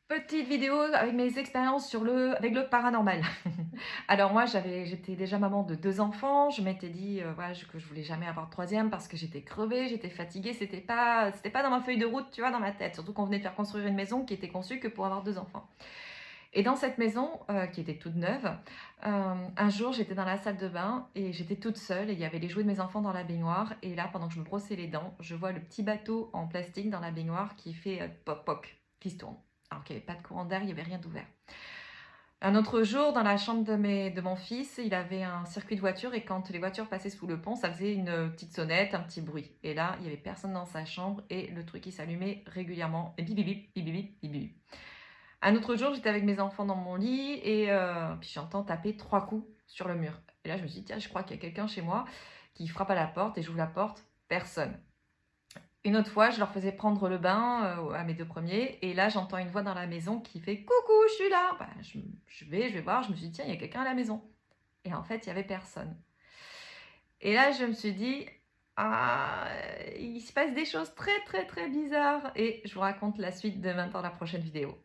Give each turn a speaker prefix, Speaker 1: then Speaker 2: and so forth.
Speaker 1: Petite vidéo avec mes expériences avec le paranormal. Alors moi, j'étais déjà maman de 2 enfants. Je m'étais dit, voilà, que je voulais jamais avoir de 3e parce que j'étais crevée, j'étais fatiguée. C'était pas dans ma feuille de route, tu vois, dans ma tête. Surtout qu'on venait de faire construire une maison qui était conçue que pour avoir 2 enfants. Et dans cette maison, qui était toute neuve, un jour, j'étais dans la salle de bain et j'étais toute seule et il y avait les jouets de mes enfants dans la baignoire. Et là, pendant que je me brossais les dents, je vois le petit bateau en plastique dans la baignoire qui fait pop poc, qui se tourne. Alors qu'il n'y avait pas de courant d'air, il n'y avait rien d'ouvert. Un autre jour, dans la chambre de mon fils, il avait un circuit de voiture et quand les voitures passaient sous le pont, ça faisait une petite sonnette, un petit bruit. Et là, il n'y avait personne dans sa chambre et le truc qui s'allumait régulièrement. Et bip bip bip, bip bip bip bip. Un autre jour, j'étais avec mes enfants dans mon lit et puis j'entends taper 3 coups sur le mur. Et là, je me suis dit, tiens, je crois qu'il y a quelqu'un chez moi qui frappe à la porte et j'ouvre la porte, personne. Une autre fois, je leur faisais prendre le bain à mes 2 premiers et là, j'entends une voix dans la maison qui fait coucou, je suis là. Bah, je vais voir, je me suis dit, tiens, il y a quelqu'un à la maison. Et en fait, il n'y avait personne. Et là, je me suis dit, ah, il se passe des choses très très très bizarres et je vous raconte la suite demain dans la prochaine vidéo.